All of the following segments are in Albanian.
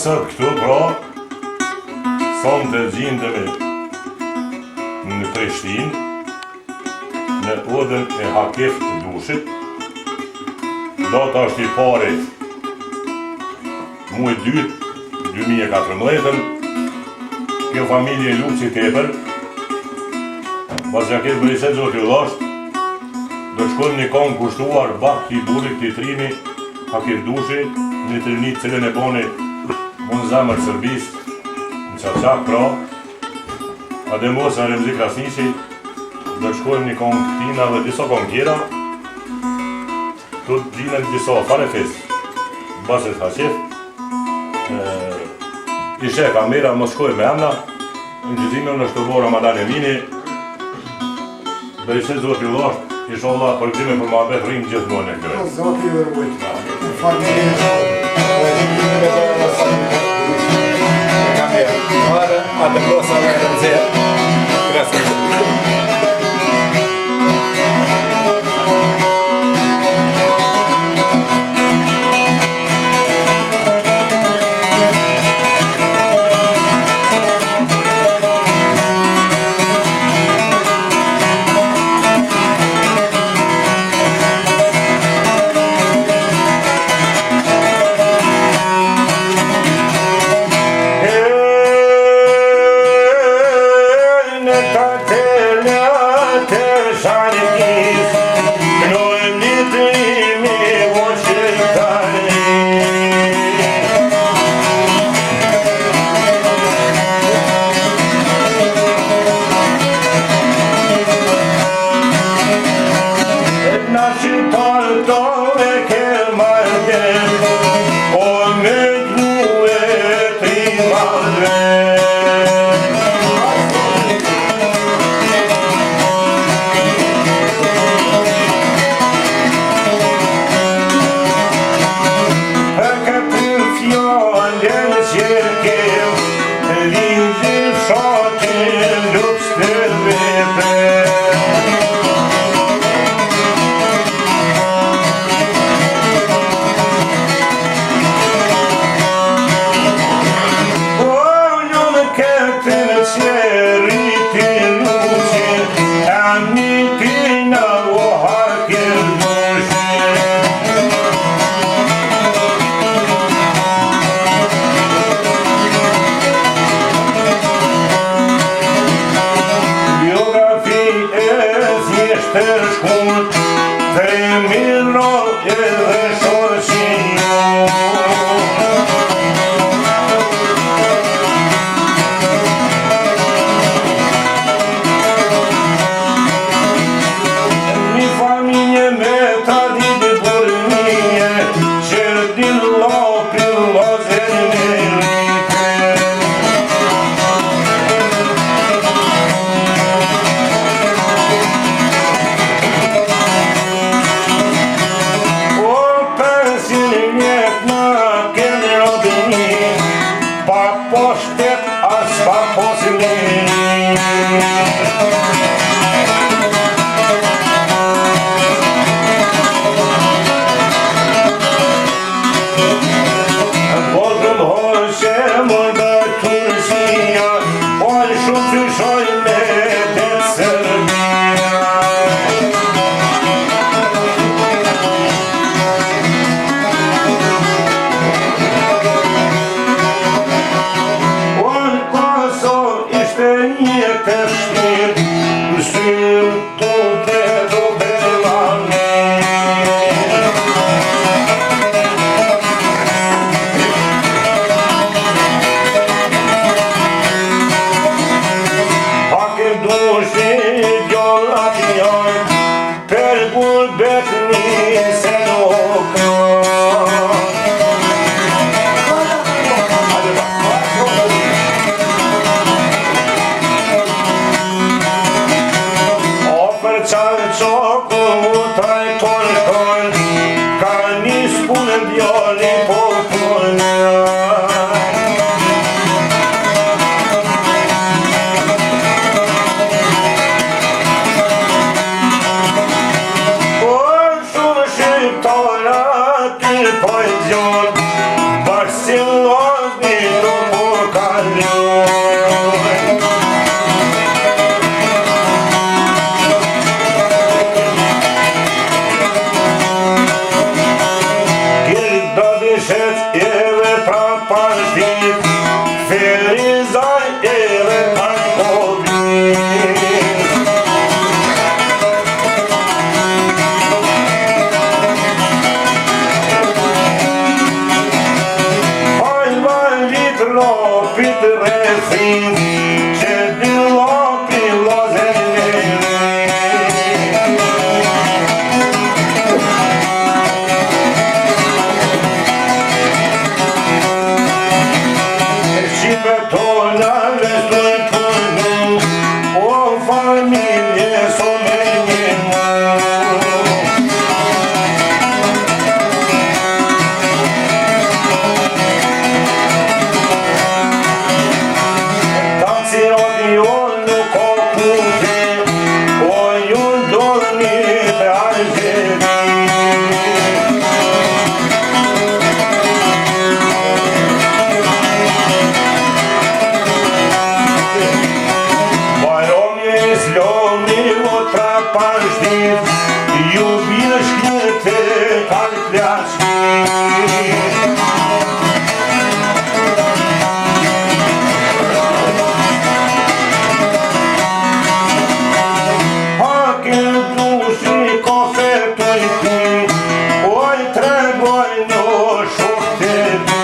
sot këtu, pra, son të gjindemi në Prishtinë, në odën e Hakif të Dushit. Data është i pari muaj 2, 2014. Kjo familje lutë që tepër, pas që këtë bëjse zotë ju dhashtë, do shkojmë një kanë kushtuar bak i burit të trimi Hakif Dushi, një trinit cilën e boni mund zemër Sërbis, në qaqak pra, ade mos në Remzi Krasniqi, do shkojmë një kanë këtina dhe disa kanë tjera, të dhinën disa fanefes, baset Hakif, ishe kamera mos shkojmë me emna, në gjithime në shtërbor Ramadan e Mini, bëjse zotë ju dhashtë, inshallah përgjime për Muhabet rrimë gjithmonë e kërë. Zotë ju vërvojtë. Familje kamera. Marë, atë prosa dhe Remzi Krasniqi. Barcelona prishet edhe prapa shtit, Ferizaj edhe Karkovit. Hajvalit ropit rrethit, që dy lopi lozen Shqipe tona vestur përnu, o familje so me një mu. Taksiroti jo nuk o kute, o ju dormi të Algeri. Pashtit, ju bjeshkjete kalplashti. Hake dushi kofe të pi, oj tregoj në shokte ti.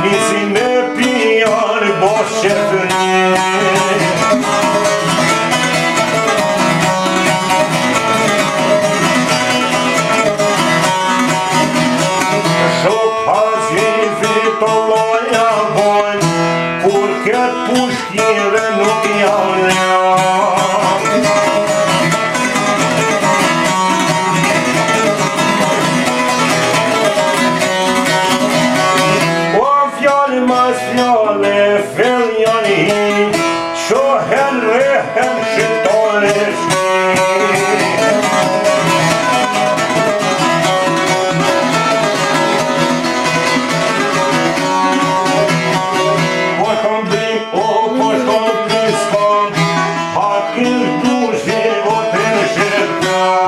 Nisi me pijar boshet Shok hazifi të loja bojn, kur këtë pushkire nuk janë mas fjale fëlljan hi, shohen rehen shqitore Po shkom brim, po shkom piskon, hakin dushi o të shqitore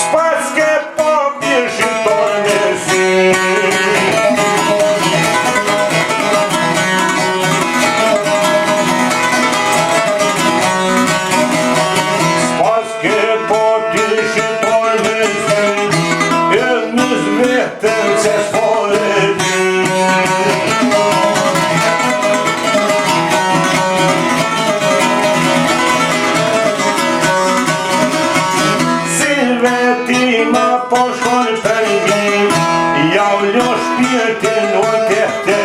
Spaske popi shqitor me si Spaske popi shqitor me si E nës vetëm se s'fole Vetima po shkon për një, ja u lo shpirtin o të të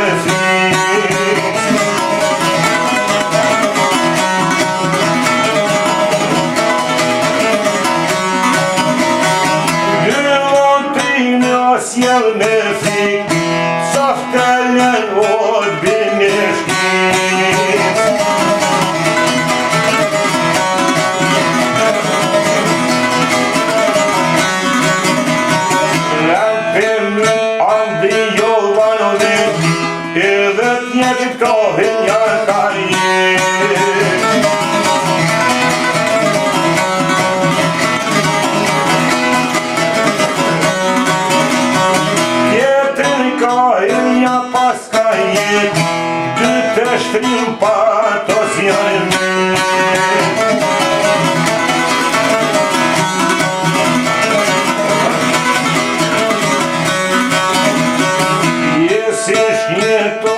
Dy montrin o sjell me fik, softelen o bime shkik Edhe t'jetit kohën një karje Tjetën kohën një pas ka jet, dy të shtrim pa të zjanë Jesish një të